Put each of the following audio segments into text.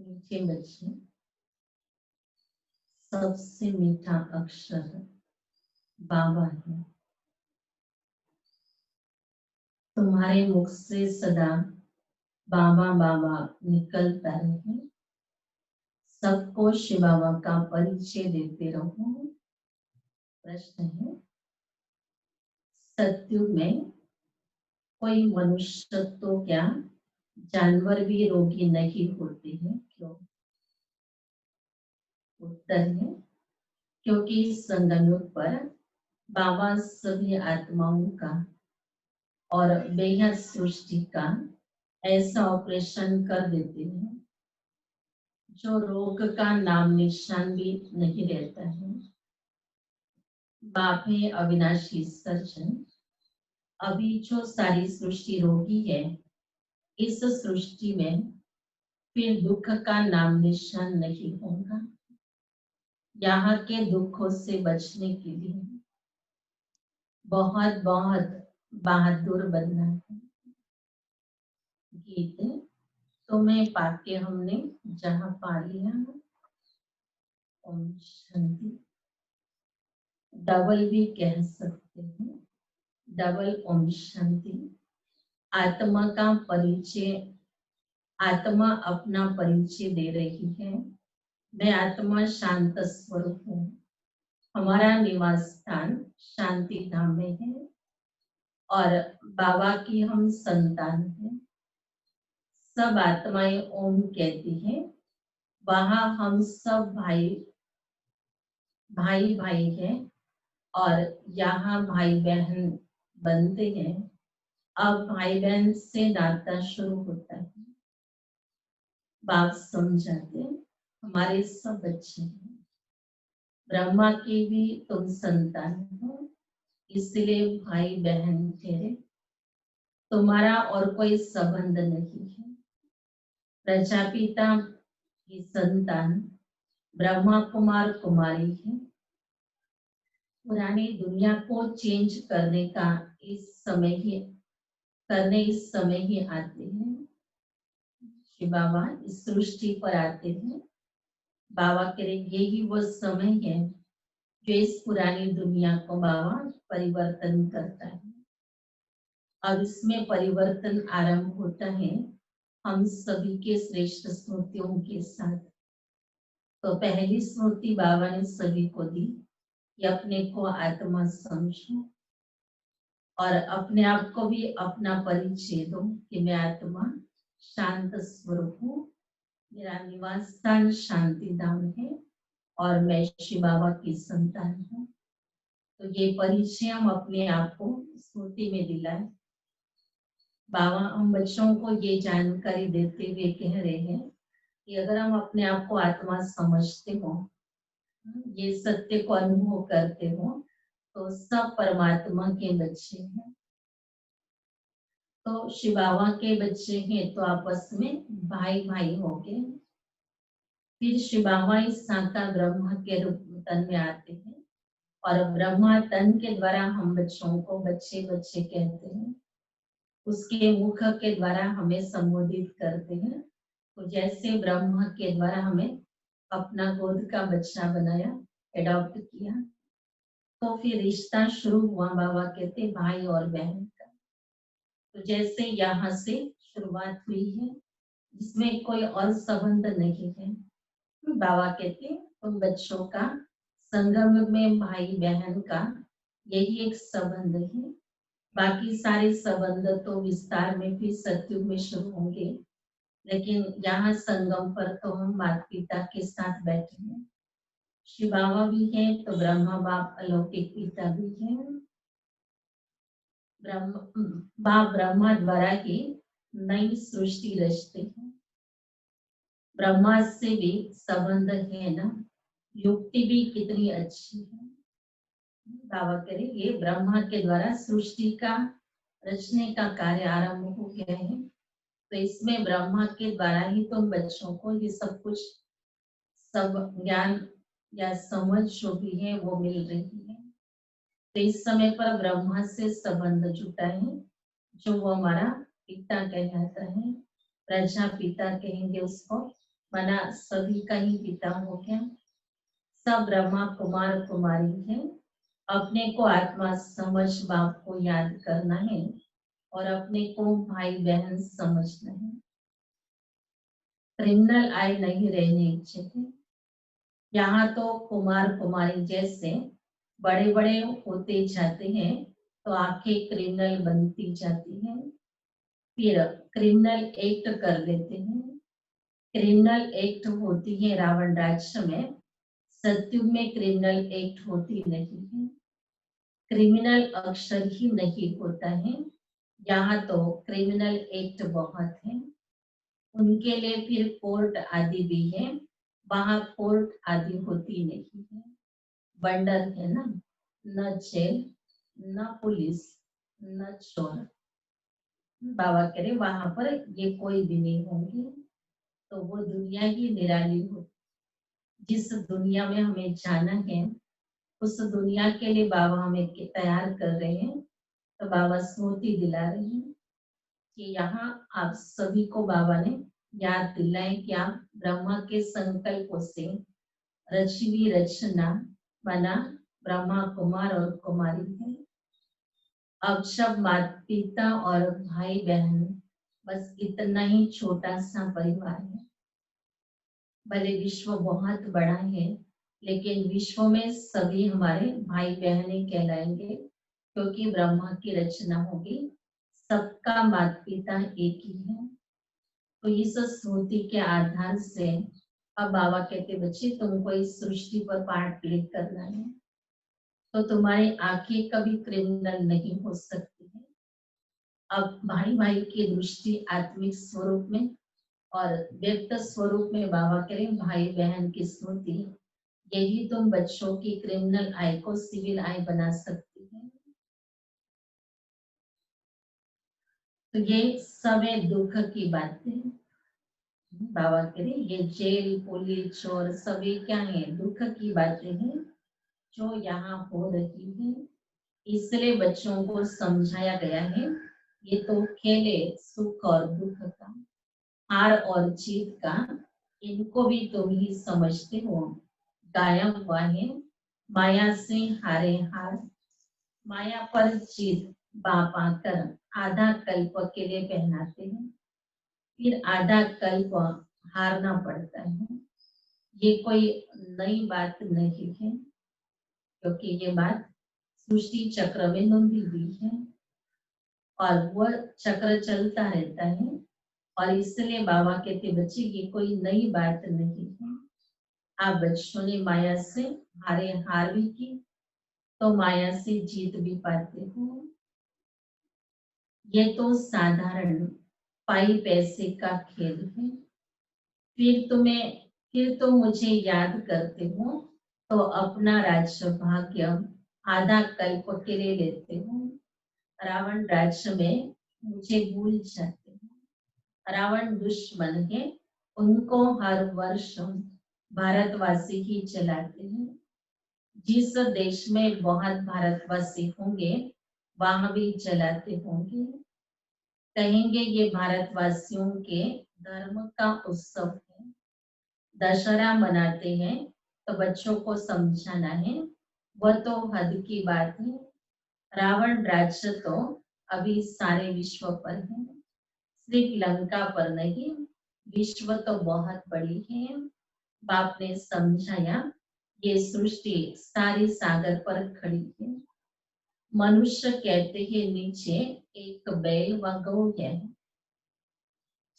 मीठे बच्चे, सबसे मीठा अक्षर बाबा है। तुम्हारे मुख से सदा बाबा बाबा निकलता रहे। सबको शिव बाबा का परिचय देते रहो। प्रश्न है, सतयुग में कोई मनुष्य तो क्या जानवर भी रोगी नहीं होते हैं, क्यों? उत्तर है, क्योंकि संगमयुग पर बाबा सभी आत्माओं का और बेहद सृष्टि का ऐसा ऑपरेशन कर देते हैं जो रोग का नाम निशान भी नहीं रहता है। बाप है अविनाशी सर्जन। अभी जो सारी सृष्टि रोगी है, इस सृष्टि में फिर दुख का नाम निशान नहीं होगा। यहाँ के दुखों से बचने के लिए बहुत बहुत बहादुर बनना है। गीत तुम्हें पाके हमने जहाँ पा लिया। ओम शांति। डबल भी कह सकते हैं, डबल ओम शांति। आत्मा का परिचय, आत्मा अपना परिचय दे रही है। मैं आत्मा शांत स्वरूप हूँ। हमारा निवास स्थान शांति धाम में है और बाबा की हम संतान हैं। सब आत्माएं ओम कहती हैं। वहां हम सब भाई भाई भाई हैं और यहाँ भाई बहन बनते हैं। अब भाई बहन से नाता शुरू होता है। बाप समझाते, हमारे सब बच्चे हैं। ब्रह्मा की भी तुम संतान हो, इसलिए भाई बहन ठहरे। तुम्हारा और कोई संबंध नहीं है। प्रजापिता की संतान ब्रह्मा कुमार कुमारी है। पुरानी दुनिया को चेंज करने का इस समय ही आते हैं। शिव बाबा इस सृष्टि पर आते हैं। बाबा कह रहे यही वो समय है जो इस पुरानी दुनिया को बाबा परिवर्तन करता है। अब इसमें परिवर्तन आरंभ होता है हम सभी के श्रेष्ठ स्मृतियों के साथ। तो पहली स्मृति बाबा ने सभी को दी कि अपने को आत्मा समझो और अपने आप को भी अपना परिचय दो कि मैं आत्मा शांत स्वरूप हूँ। मेरा निवास स्थान शांति धाम है और मैं शिव बाबा की संतान हूँ। तो ये परिचय हम अपने आप को स्मृति में दिलाए। बाबा हम बच्चों को ये जानकारी देते हुए कह रहे हैं कि अगर हम अपने आप को आत्मा समझते हो, ये सत्य को अनुभव करते हो, तो सब परमात्मा के बच्चे हैं। तो शिव बाबा के बच्चे हैं तो आपस में भाई भाई हो गए। फिर शिव बाबा इस साकार ब्रह्मा के रूप तन में आते हैं और ब्रह्मा तन के द्वारा हम बच्चों को बच्चे बच्चे कहते हैं। उसके मुख के द्वारा हमें संबोधित करते हैं। तो जैसे ब्रह्मा के द्वारा हमें अपना गोद का बच्चा बनाया, एडॉप्ट किया, तो फिर रिश्ता शुरू हुआ। बाबा कहते भाई और बहन का। तो जैसे यहाँ से शुरुआत हुई है, इसमें कोई और संबंध नहीं है। बाबा कहते तुम बच्चों का संगम में भाई बहन का यही एक संबंध है। बाकी सारे संबंध तो विस्तार में फिर सतयुग में शुरू होंगे, लेकिन यहाँ संगम पर तो हम माता पिता के साथ बैठे हैं। शिव बाबा भी है तो ब्रह्मा बाप अलौकिक पिता भी है। बाप ब्रह्मा द्वारा ही नई सृष्टि रचते हैं। ब्रह्मा से भी संबंध है ना। युक्ति भी कितनी अच्छी है। बाबा करे ये ब्रह्मा के द्वारा सृष्टि का रचने का कार्य आरंभ हो गया है। तो इसमें ब्रह्मा के द्वारा ही तुम बच्चों को ये सब कुछ, सब ज्ञान या समझ जो भी है वो मिल रही है। तो इस समय पर ब्रह्मा से संबंध जुटा है, जो वो हमारा पिता कहलाता है। प्रजापिता कहेंगे उसको, माना सभी का ही पिता हो गया। सब ब्रह्मा कुमार कुमारी है। अपने को आत्मा समझ बाप को याद करना है और अपने को भाई बहन समझना है। क्रिमिनल आय नहीं रहने चाहिए। यहाँ तो कुमार कुमारी जैसे बड़े बड़े होते जाते हैं तो आंखें क्रिमिनल बनती जाती हैं, फिर क्रिमिनल एक्ट कर लेते हैं। क्रिमिनल एक्ट होती है रावण राज्य में, सत्युग में क्रिमिनल एक्ट होती नहीं है। क्रिमिनल अक्षर ही नहीं होता है, यहाँ तो क्रिमिनल एक्ट बहुत है। उनके लिए फिर कोर्ट आदि भी है, वहां कोर्ट आदि होती नहीं है। बंडर है ना, न जेल न पुलिस न चोर। बाबा कह रहे वहां पर ये कोई भी नहीं होंगे, तो वो दुनिया ही निराली हो। जिस दुनिया में हमें जाना है उस दुनिया के लिए बाबा हमें तैयार कर रहे हैं। तो बाबा स्मृति दिला रहे हैं कि यहाँ आप सभी को बाबा ने याद दिलाए कि आप ब्रह्मा के संकल्पों से रचवी रचना बना ब्रह्मा कुमार और कुमारी है। अब सब माता पिता और भाई बहन, बस इतना ही छोटा सा परिवार है। भले विश्व बहुत बड़ा है, लेकिन विश्व में सभी हमारे भाई बहन कहलाएंगे, क्योंकि ब्रह्मा की रचना होगी। सबका माता पिता एक ही है। तो इस स्मृति के आधार से अब बाबा कहते बच्चे तुमको इस सृष्टि पर पार्ट प्ले करना है, तो तुम्हारी आंखें कभी क्रिमिनल नहीं हो सकती है। अब भाई भाई की दृष्टि आत्मिक स्वरूप में और व्यक्त स्वरूप में बाबा करें भाई बहन की स्मृति, यही तुम बच्चों की क्रिमिनल आय को सिविल आय बना सकती है। तो ये समय दुख की बातें बाबा करें, ये जेल पुलिस और सभी क्या है, दुख की बातें हैं जो यहाँ हो रही है। इसलिए बच्चों को समझाया गया है ये तो खेले सुख और दुख का, हार और जीत का, इनको भी तुम ही समझते हो। गाया हुआ है माया से हारे हार, माया पर जीत बाप आकर आधा कल्प के लिए पहनाते हैं, फिर आधा कल्प हारना पड़ता है। ये कोई नई बात नहीं है, क्योंकि ये बात सृष्टि चक्र में नोंदी हुई है और वह चक्र चलता रहता है। और इसलिए बाबा कहते बच्चे ये कोई नई बात नहीं है। आप बच्चों ने माया से हारे हार भी की, तो माया से जीत भी पाते हो। ये तो साधारण पाई पैसे का खेल है। फिर तुम मुझे याद करते हो तो अपना राज्य भाग्य आधा कल्प के लिए लेते हो। रावण राज्य में मुझे भूल जाते हो। रावण दुश्मन है, उनको हर वर्ष भारतवासी ही चलाते हैं। जिस देश में बहुत भारतवासी होंगे वहां भी चलाते होंगे। कहेंगे ये भारतवासियों के धर्म का उत्सव है, दशहरा मनाते हैं, तो बच्चों को समझाना है, वह तो हद की बात है। रावण राज्य तो अभी सारे विश्व पर है, सिर्फ लंका पर नहीं, विश्व तो बहुत बड़ी है। बाप ने समझाया ये सृष्टि सारी सागर पर खड़ी है। मनुष्य कहते हैं नीचे एक बैल व गौ है,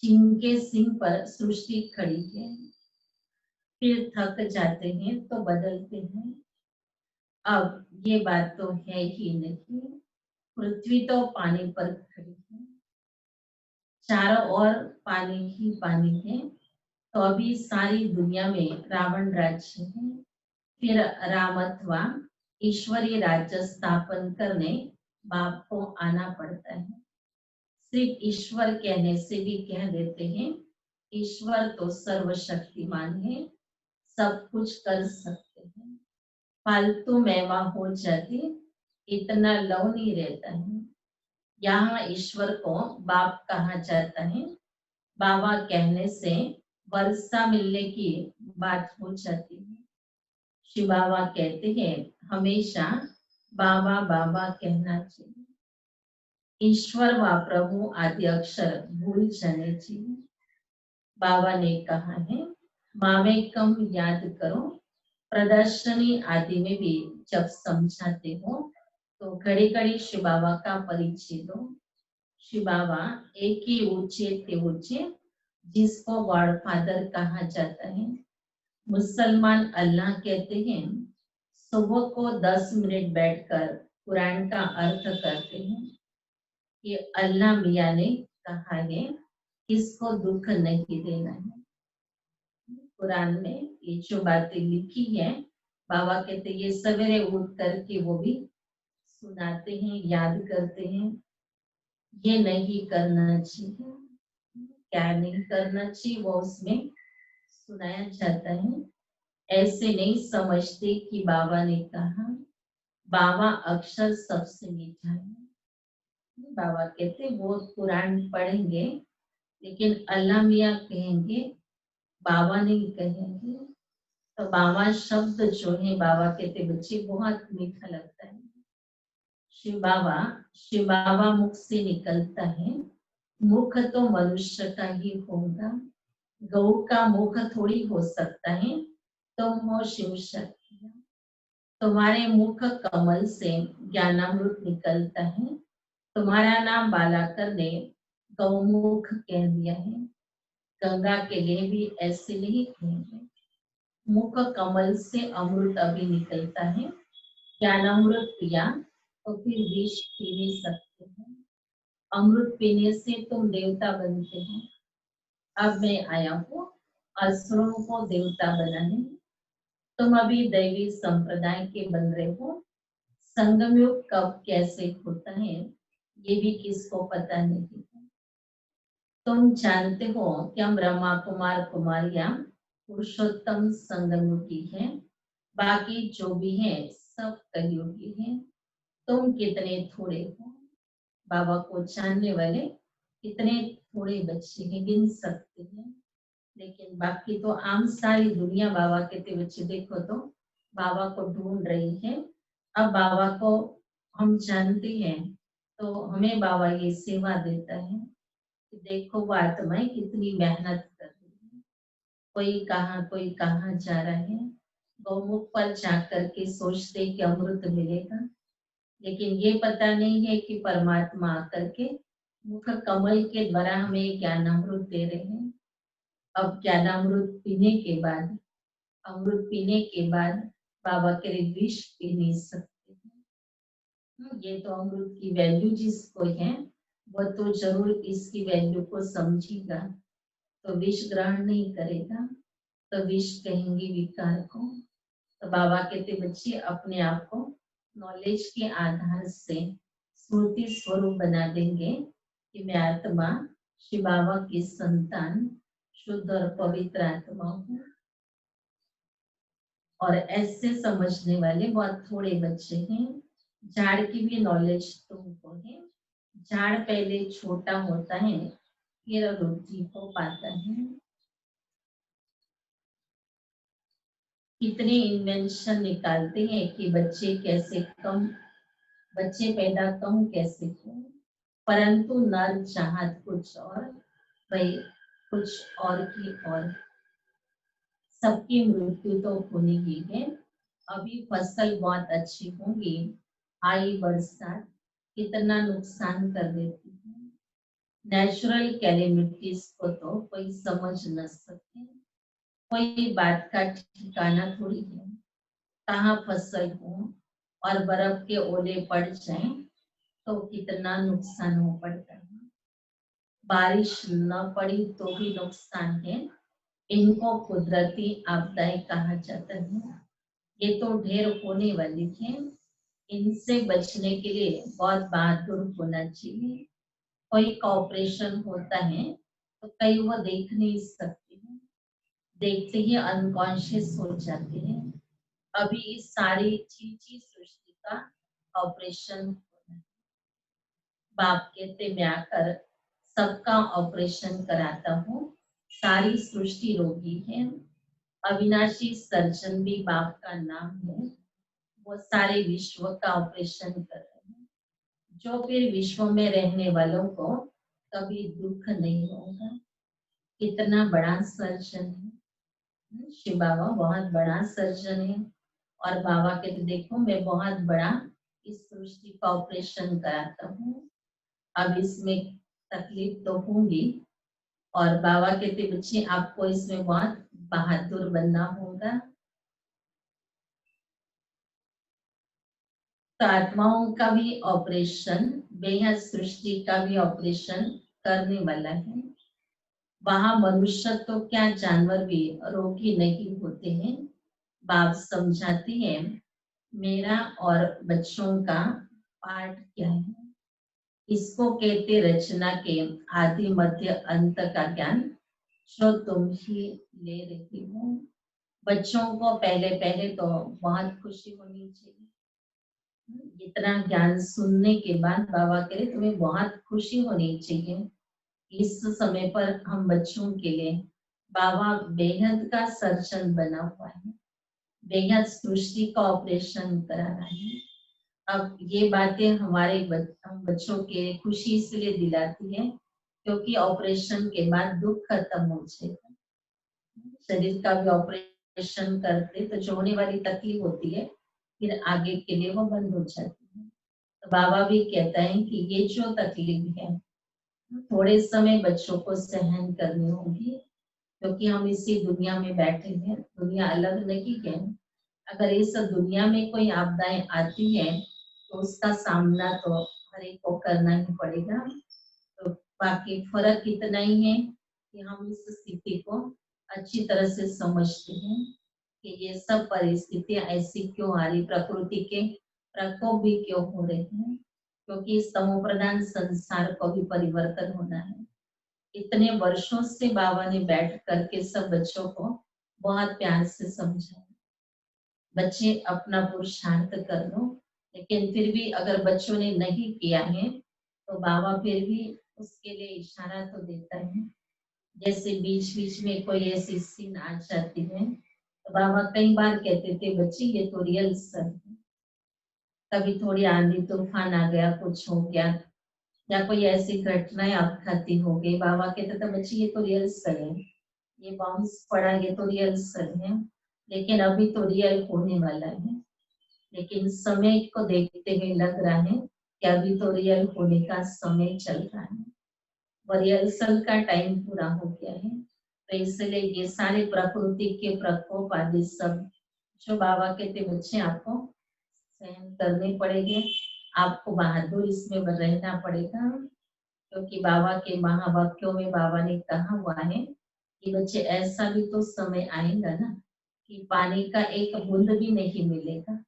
जिनके सिंह पर सृष्टि खड़ी है। फिर थक जाते हैं तो बदलते हैं। अब ये बात तो है ही नहीं, पृथ्वी तो पानी पर खड़ी है, चारों ओर पानी ही पानी है। तो अभी सारी दुनिया में रावण राज्य है। फिर राम अथवा ईश्वरीय राज्य स्थापन करने बाप को आना पड़ता है। सिर्फ ईश्वर कहने से भी कह देते हैं ईश्वर तो सर्वशक्तिमान है, सब कुछ कर सकते हैं। फालतू मेवा हो जाती, इतना लव नहीं रहता है। यहाँ ईश्वर को बाप कहा जाता है। बाबा कहने से वर्षा मिलने की बात हो जाती है। शिव बाबा कहते हैं हमेशा बाबा बाबा कहना चाहिए। ईश्वर व प्रभु आदि अक्षर भूल जाने चाहिए। बाबा ने कहा है मामेकम याद करो। प्रदर्शनी आदि में भी जब समझाते हो तो घड़ी घड़ी शिव बाबा का परिचय दो। शिव बाबा एक ही ऊंचे थे ऊंचे जिसको गॉड फादर कहा जाता है। मुसलमान अल्लाह कहते हैं। सुबह को 10 मिनट बैठकर कुरान का अर्थ करते हैं। ये अल्लाह मियाँ ने कहा है किसको दुख नहीं देना है। कुरान में ये जो बातें लिखी है बाबा कहते ये सवेरे उठ करके वो भी सुनाते हैं, याद करते हैं। ये नहीं करना चाहिए, क्या नहीं करना चाहिए वो उसमें सुनाया जाता है। ऐसे नहीं समझते कि बाबा ने कहा। बाबा अक्षर सबसे मीठा है। बाबा कहते वो कुरान पढ़ेंगे लेकिन अल्लाह मियाँ कहेंगे, बाबा नहीं कहेंगे। तो बाबा शब्द जो है बाबा कहते बच्चे बहुत मीठा लगता है। शिव बाबा मुख से निकलता है। मुख तो मनुष्य का ही होगा, गौ का मुख थोड़ी हो सकता है। तुम हो शिव शक्ति। तुम्हारे मुख कमल से ज्ञानामृत निकलता है। तुम्हारा नाम बालाकर ने गौमुख कह दिया है। गंगा के लिए भी ऐसे नहीं कहेंगे। मुख कमल से अमृत अभी निकलता है। ज्ञानामृत पिया तो फिर विष पी नहीं सकते हैं। अमृत पीने से तुम देवता बनते हो। अब मैं आया हूँ असुरों को देवता बनाने। तुम अभी दैवी संप्रदाय के बन रहे हो। संगम युग कब कैसे होता है ये भी किसको पता नहीं है। तुम जानते हो कि हम ब्रह्मा कुमार कुमारियां पुरुषोत्तम संगम युगी है। बाकी जो भी है सब कलयुगी है। तुम कितने थोड़े हो। बाबा को जानने वाले कितने थोड़े बच्चे हैं, गिन सकते हैं। लेकिन बाकी तो आम सारी दुनिया बाबा कहते बच्चे देखो तो बाबा को ढूंढ रही है। अब बाबा को हम जानते हैं तो हमें बाबा ये सेवा देता है कि देखो वो आत्माएं कितनी मेहनत कर रही है। कोई कहाँ जा रहा है। गौमुख पर जाकर के सोचते कि अमृत मिलेगा, लेकिन ये पता नहीं है कि परमात्मा आकर के मुख कमल के द्वारा हमें ज्ञान अमृत दे रहे हैं। अब ज्ञानामृत पीने के बाद, अमृत पीने के बाद बाबा के लिए विष पी नहीं सकते हैं। ये तो अमृत की वैल्यू जिसको है वो तो जरूर इसकी वैल्यू को समझेगा, तो विष ग्रहण नहीं करेगा। तो विष कहेंगे विकार को। तो बाबा कहते बच्चे अपने आप को नॉलेज के आधार से स्मृति स्वरूप बना देंगे कि मैं आत्मा शिव बाबा की संतान शुद्ध और पवित्र आत्मा हूँ। और ऐसे समझने वाले बहुत थोड़े बच्चे हैं। झाड़ की भी नॉलेज तुमको है। झाड़ पहले छोटा होता है फिर वृद्धि को पाता है। कितने इन्वेंशन निकालते हैं कि बच्चे पैदा कम कैसे हो, परंतु नर चाहत कुछ और भाई कुछ और की और। सबकी मृत्यु तो होनी ही है। अभी फसल बहुत अच्छी होगी, आई बरसात कितना नुकसान कर देती है। नेचुरल कैलेमिटीज को तो कोई समझ न सके। कोई बात का ठिकाना थोड़ी है। कहाँ फसल हो और बर्फ के ओले पड़ जाएं तो कितना नुकसान हो पड़ता है। बारिश न पड़ी तो भी नुकसान है। इनको कुदरती आपदाएं कहा जाता है। ये तो ढेर होने वाली है। इनसे बचने के लिए बहुत बहादुर होना चाहिए। कोई का ऑपरेशन होता है तो कई वो देख नहीं सकते हैं, देखते ही अनकॉन्शियस हो जाते हैं। अभी इस सारी चीची सृष्टि का ऑपरेशन होना है। बाप कहते मैं आकर सबका ऑपरेशन कराता हूँ। सारी सृष्टि रोगी है। अविनाशी सर्जन भी बाप का नाम है। वो सारे विश्व का ऑपरेशन कर रहे हैं, जो फिर विश्व में रहने वालों को कभी दुख नहीं होगा। कितना बड़ा सर्जन है शिव बाबा, बहुत बड़ा सर्जन है। और बाबा कहते देखो मैं बहुत बड़ा इस सृष्टि का ऑपरेशन कराता हूँ, अब इसमें तकलीफ तो होंगी। और बाबा कहते बच्चे आपको इसमें बहुत बहादुर बनना होगा। तो आत्माओं का भी ऑपरेशन, बेहद सृष्टि का भी ऑपरेशन करने वाला है। वहां मनुष्य तो क्या जानवर भी रोगी नहीं होते हैं। बाप समझाती है मेरा और बच्चों का पाठ क्या है। इसको कहते रचना के आदि मध्य अंत का ज्ञान जो तुम ही ले रही हो। बच्चों को पहले पहले तो बहुत खुशी होनी चाहिए। इतना ज्ञान सुनने के बाद बाबा कह रहे तुम्हें बहुत खुशी होनी चाहिए। इस समय पर हम बच्चों के लिए बाबा बेहद का सर्जन बना हुआ है, बेहद सृष्टि का ऑपरेशन करा रहा है। अब ये बातें हमारे हम बच्चों के खुशी इसलिए दिलाती है क्योंकि ऑपरेशन के बाद दुख खत्म हो जाएगा। शरीर का भी ऑपरेशन करते तो जो होने वाली तकलीफ होती है फिर आगे के लिए वो बंद हो जाती है। तो बाबा भी कहता है कि ये जो तकलीफ है थोड़े समय बच्चों को सहन करनी होगी, क्योंकि हम इसी दुनिया में बैठे हैं, दुनिया अलग नहीं है। अगर इस दुनिया में कोई आपदाएं आती है तो उसका सामना तो हर एक को करना ही पड़ेगा। तो बाकी फर्क इतना ही है कि हम इस स्थिति को अच्छी तरह से समझते हैं कि ये सब परिस्थितियां ऐसी क्यों आ रही, प्रकृति के प्रकोप भी क्यों हो रहे हैं, क्योंकि इस तमो प्रधान संसार को भी परिवर्तन होना है। इतने वर्षों से बाबा ने बैठ करके सब बच्चों को बहुत प्यार से समझाया, बच्चे अपना पुरुषार्थ कर लो। लेकिन फिर भी अगर बच्चों ने नहीं किया है तो बाबा फिर भी उसके लिए इशारा तो देता है। जैसे बीच बीच में कोई ऐसी सीन आ जाती है तो बाबा कई बार कहते थे बच्चे ये तो रियल सर है। कभी थोड़ी आंधी तूफान आ गया, कुछ हो गया, या कोई ऐसी घटनाएं आपघाती हो गई, बाबा कहते थे बच्चे ये तो रियल सर है, ये बॉम्ब्स पड़ा ये तो रियल सर है, लेकिन अभी तो रियल होने वाला है। लेकिन समय को देखते हुए लग रहा है कि अभी तो रियल होने का समय चल रहा है, रिहर्सल का टाइम पूरा हो गया है। तो इसलिए ये सारे प्रकृति के प्रकोप आदि सब जो बाबा कहते बच्चे आपको सहन करने पड़ेंगे, आपको बहादुर इसमें रहना पड़ेगा। क्योंकि बाबा के महावाक्यों में बाबा ने कहा हुआ है कि बच्चे ऐसा भी तो समय आएगा ना कि पानी का एक बूंद भी नहीं मिलेगा।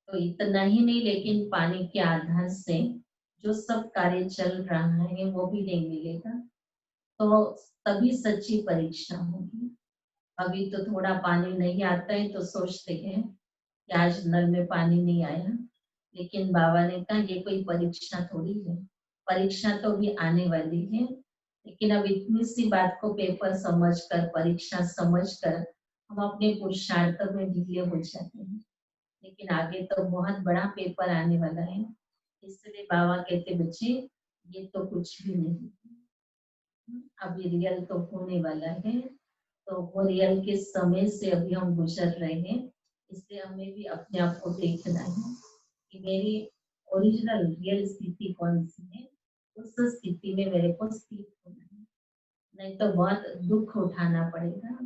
तो इतना ही नहीं, लेकिन पानी के आधार से जो सब कार्य चल रहा है वो भी नहीं मिलेगा। तो तभी सच्ची परीक्षा होगी। अभी तो थोड़ा पानी नहीं आता है तो सोचते हैं कि आज नल में पानी नहीं आया, लेकिन बाबा ने कहा ये कोई परीक्षा थोड़ी है, परीक्षा तो भी आने वाली है। लेकिन अब इतनी सी बात को पेपर समझकर, परीक्षा समझकर हम अपने पुरुषार्थ में ढीले हो जाते हैं, लेकिन आगे तो बहुत बड़ा पेपर आने वाला है। इसलिए बाबा कहते बच्चे ये तो कुछ भी नहीं, अभी रियल तो होने वाला है। तो वो रियल के समय से अभी हम गुजर रहे हैं, इसलिए हमें भी अपने आप को देखना है कि मेरी ओरिजिनल रियल स्थिति कौन सी है, उस स्थिति में मेरे को स्थित होना है। नहीं तो बहुत दुख उठाना पड़ेगा।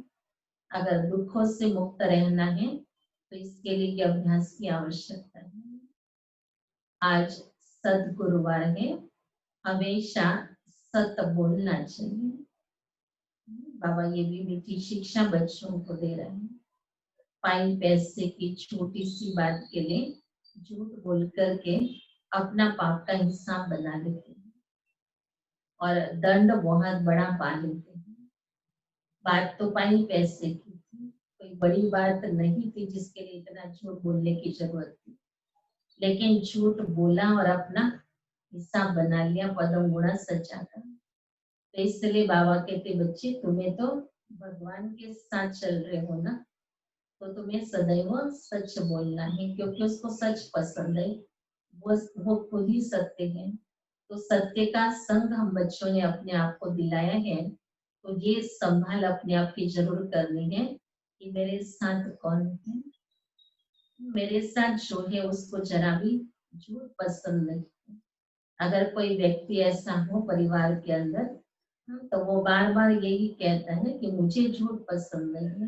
अगर दुखों से मुक्त रहना है तो इसके लिए ये अभ्यास की आवश्यकता है। आज सदगुरुवार है, हमेशा सत बोलना चाहिए। बाबा ये भी मीठी शिक्षा बच्चों को दे रहे हैं। 5 पैसे की छोटी सी बात के लिए झूठ बोल करके अपना पाप का हिसाब बना लेते हैं और दंड बहुत बड़ा पा लेते हैं। बात तो 5 पैसे की थी, कोई बड़ी बात नहीं थी जिसके लिए इतना झूठ बोलने की जरूरत थी, लेकिन झूठ बोला और अपना हिसाब बना लिया पदम गुणा सच्चा का। तो इसलिए बाबा कहते बच्चे तुम्हें तो भगवान के साथ चल रहे हो ना, तो तुम्हें सदैव सच बोलना है, क्योंकि उसको सच पसंद है। वो खुद ही सत्य है। तो सत्य का संग हम बच्चों ने अपने आप को दिलाया है, तो ये संभाल अपने आप की जरूर करनी है कि मेरे साथ कौन है। मेरे साथ जो है उसको जरा भी झूठ पसंद नहीं। अगर कोई व्यक्ति ऐसा हो परिवार के अंदर, तो वो बार बार यही कहता है कि मुझे झूठ पसंद नहीं है।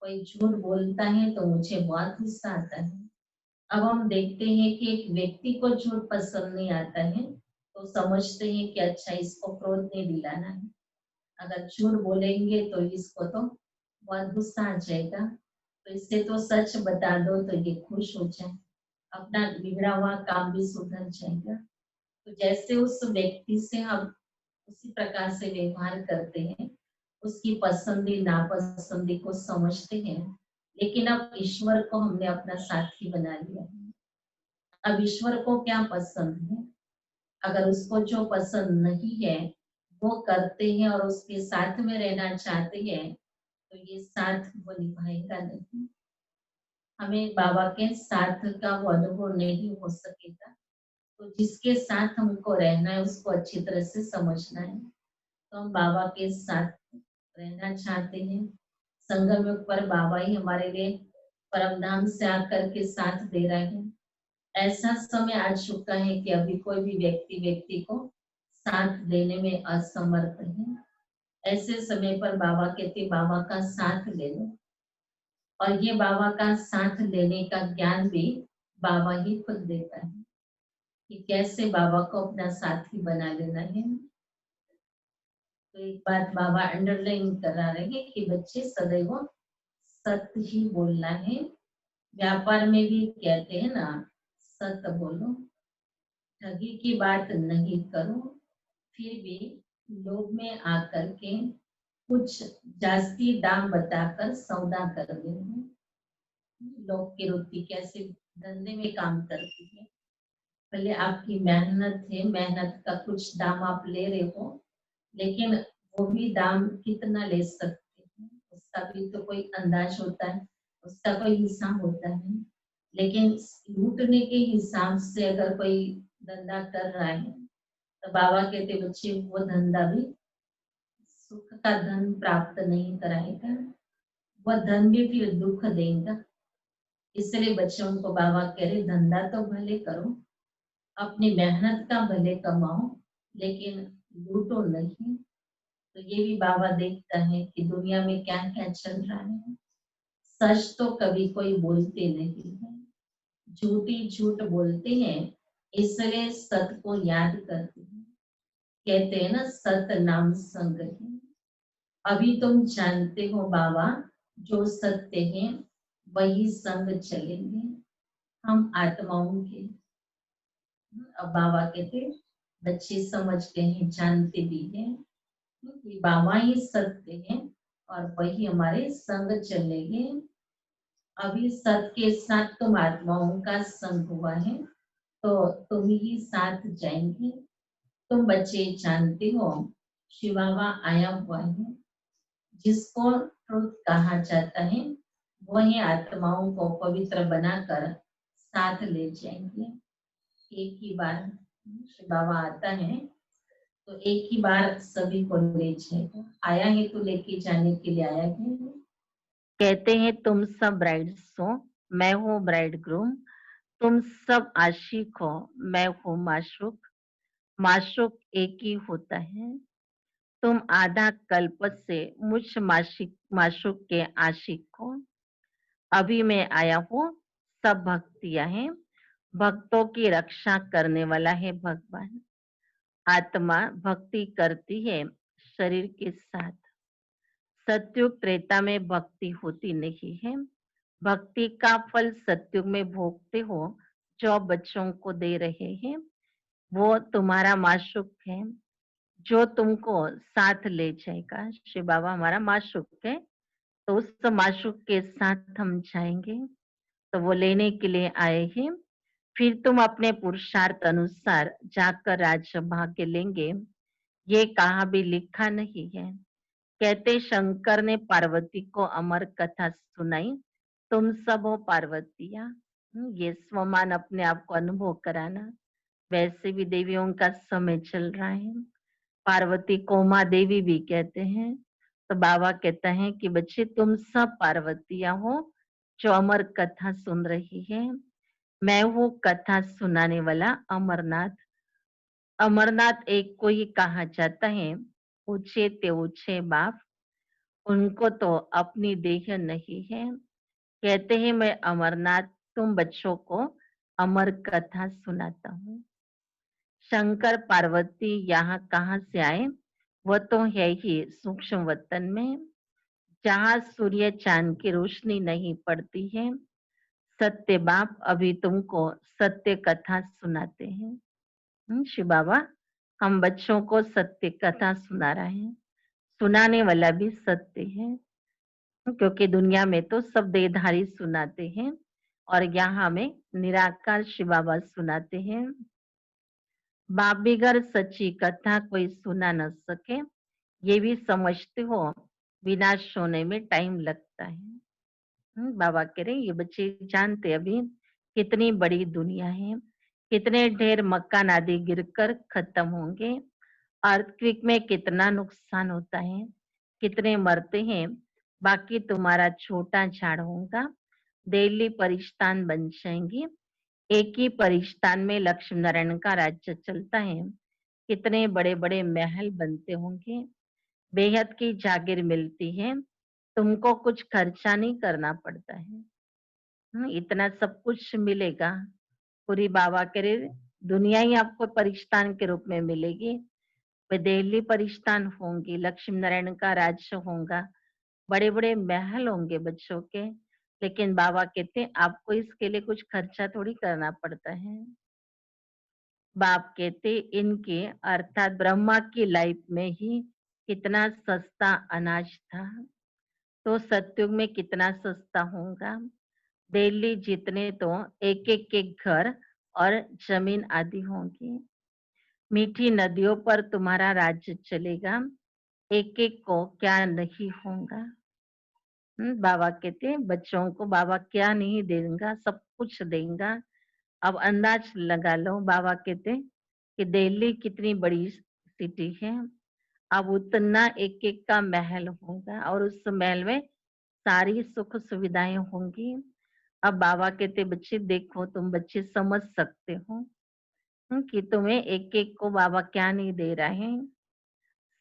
कोई झूठ बोलता है तो मुझे बहुत गुस्सा आता है। अब हम देखते हैं कि एक व्यक्ति को झूठ पसंद नहीं आता है, तो समझते हैं कि अच्छा इसको क्रोध नहीं दिलाना है। अगर झूठ बोलेंगे तो इसको तो बहुत गुस्सा आ जाएगा, तो इससे तो सच बता दो तो ये खुश हो जाए, अपना बिगड़ा हुआ काम भी सुधर जाएगा। तो जैसे उस व्यक्ति से हम उसी प्रकार से व्यवहार करते हैं, उसकी पसंदी नापसंदी को समझते हैं। लेकिन अब ईश्वर को हमने अपना साथी बना लिया है। अब ईश्वर को क्या पसंद है, अगर उसको जो पसंद नहीं है वो करते हैं और उसके साथ में रहना चाहते हैं, तो ये साथ वो निभाएगा नहीं। हमें बाबा के साथ का वो अनुभव नहीं हो सकेगा। तो जिसके साथ हमको रहना है उसको अच्छी तरह से समझना है। तो हम बाबा के साथ रहना चाहते हैं। संगम युग पर बाबा ही हमारे लिए परम धाम से आकर के साथ दे रहे हैं। ऐसा समय आ चुका है कि अभी कोई भी व्यक्ति को साथ देने में असमर्थ है। ऐसे समय पर बाबा कहते बाबा का साथ ले लो, और ये बाबा का साथ लेने का ज्ञान भी बाबा ही खुद देता है कि कैसे बाबा को अपना साथी बना लेना है। तो एक बात बाबा अंडरलाइन करा रहे हैं कि बच्चे सदैव सत्य ही बोलना है। व्यापार में भी कहते हैं ना, सत्य बोलो, ठगी की बात नहीं करो। फिर भी लोभ में आकर के कुछ जास्ती दाम बताकर सौदा कर देंगे। लोग की रुचि कैसे धंधे में काम करती है। पहले आपकी मेहनत है, मेहनत का कुछ दाम आप ले रहे हो, लेकिन वो भी दाम कितना ले सकते हैं उसका भी तो कोई अंदाज होता है, उसका कोई हिसाब होता है। लेकिन लूटने के हिसाब से अगर कोई धंधा कर रहा है, तो बाबा कहते बच्चे वो धंधा भी सुख का धन प्राप्त नहीं कराएगा, वह धन भी फिर दुख देगा। इसलिए बच्चों को बाबा कह रहे धंधा तो भले करो, अपनी मेहनत का भले कमाओ, लेकिन लूटो नहीं। तो ये भी बाबा देखता है कि दुनिया में क्या क्या चल रहा है। सच तो कभी कोई बोलते नहीं है, झूठी झूठ बोलते हैं, इसलिए सत्य को याद करते हैं। कहते हैं ना सत्य नाम संग है। अभी तुम जानते हो बाबा जो सत्य है वही संग चलेंगे हम आत्माओं के। अब बाबा कहते बच्चे समझ गए हैं, जानते भी हैं कि बाबा ही सत्य है और वही हमारे संग चलेंगे। अभी सत्य के साथ तुम आत्माओं का संग हुआ है, तो तुम ही साथ जाएंगे। तुम बच्चे जानते हो शिव बाबा आया हुआ है, जिसको ट्रुथ कहा जाता है, वही आत्माओं को पवित्र बनाकर साथ ले जाएंगे। एक ही बार शिव बाबा आता है तो एक ही बार सभी को ले जाएगा। आया है तो लेके जाने के लिए आया है। कहते हैं तुम सब ब्राइड्स हो, मैं हूँ ब्राइड ग्रूम। तुम सब आशिक हो, मैं हूँ माशूक। माशूक एक ही होता है। तुम आधा कल्प से मुझ माशूक के आशिक हो। अभी मैं आया हूँ, सब भक्तियां हैं। भक्तों की रक्षा करने वाला है भगवान। आत्मा भक्ति करती है शरीर के साथ। सतयुग त्रेता में भक्ति होती नहीं है। भक्ति का फल सतयुग में भोगते हो, जो बच्चों को दे रहे हैं। वो तुम्हारा माशूक है जो तुमको साथ ले जाएगा। शिव बाबा हमारा माशूक है, तो उस माशूक के साथ हम जाएंगे। तो वो लेने के लिए आए हैं। फिर तुम अपने पुरुषार्थ अनुसार जाकर राज्य भाग्य लेंगे। ये कहाँ भी लिखा नहीं है। कहते शंकर ने पार्वती को अमर कथा सुनाई, तुम सब हो पार्वतियां। ये स्वमान अपने आप को अनुभव कराना। वैसे भी देवियों का समय चल रहा है, पार्वती को माँ देवी भी कहते हैं। तो बाबा कहते हैं कि बच्चे तुम सब पार्वतियां हो जो अमर कथा सुन रही है। मैं हूँ कथा सुनाने वाला अमरनाथ। अमरनाथ एक को ही कहा जाता है, ऊंचे ते ऊंचे बाप। उनको तो अपनी देह नहीं है। कहते हैं मैं अमरनाथ तुम बच्चों को अमर कथा सुनाता हूँ। शंकर पार्वती यहाँ कहाँ से आए? वो तो है ही सूक्ष्म वतन में, जहाँ सूर्य चांद की रोशनी नहीं पड़ती है। सत्य बाप अभी तुमको सत्य कथा सुनाते हैं। शिव बाबा हम बच्चों को सत्य कथा सुना रहे हैं। सुनाने वाला भी सत्य है, क्योंकि दुनिया में तो सब देहधारी सुनाते हैं और यहाँ हमें निराकार शिव बाबा सुनाते हैं। बाप बिगर सच्ची कथा कोई सुना न सके, ये भी समझते हो विनाश होने में टाइम लगता है। बाबा कह रहे ये बच्चे जानते अभी कितनी बड़ी दुनिया है, कितने ढेर मकान आदि गिरकर खत्म होंगे, अर्थक्वेक में कितना नुकसान होता है, कितने मरते हैं, बाकी तुम्हारा छोटा झाड़ होगा, दिल्ली परिस्तान बन जाएंगी। एक ही परिस्तान में लक्ष्मी नारायण का राज्य चलता है, कितने बड़े बड़े महल बनते होंगे, बेहद की जागीर मिलती है, तुमको कुछ खर्चा नहीं करना पड़ता है। इतना सब कुछ मिलेगा। पूरी बाबा करे दुनिया ही आपको परिस्तान के रूप में मिलेगी। वे दिल्ली परिस्तान होंगी, लक्ष्मी नारायण का राज्य होगा, बड़े बड़े महल होंगे बच्चों के। लेकिन बाबा कहते हैं आपको इसके लिए कुछ खर्चा थोड़ी करना पड़ता है। बाप कहते इनके अर्थात ब्रह्मा की लाइफ में ही कितना सस्ता अनाज था, तो सतयुग में कितना सस्ता होगा। दिल्ली जितने तो एक एक के घर और जमीन आदि होंगी। मीठी नदियों पर तुम्हारा राज्य चलेगा, एक एक को क्या नहीं होगा। बाबा कहते हैं बच्चों को बाबा क्या नहीं देगा, सब कुछ देगा। अब अंदाज लगा लो। बाबा कहते हैं कि दिल्ली कितनी बड़ी सिटी है, अब उतना एक एक का महल होगा और उस महल में सारी सुख सुविधाएं होंगी। अब बाबा कहते बच्चे देखो तुम बच्चे समझ सकते हो कि तुम्हें एक एक को बाबा क्या नहीं दे रहे हैं।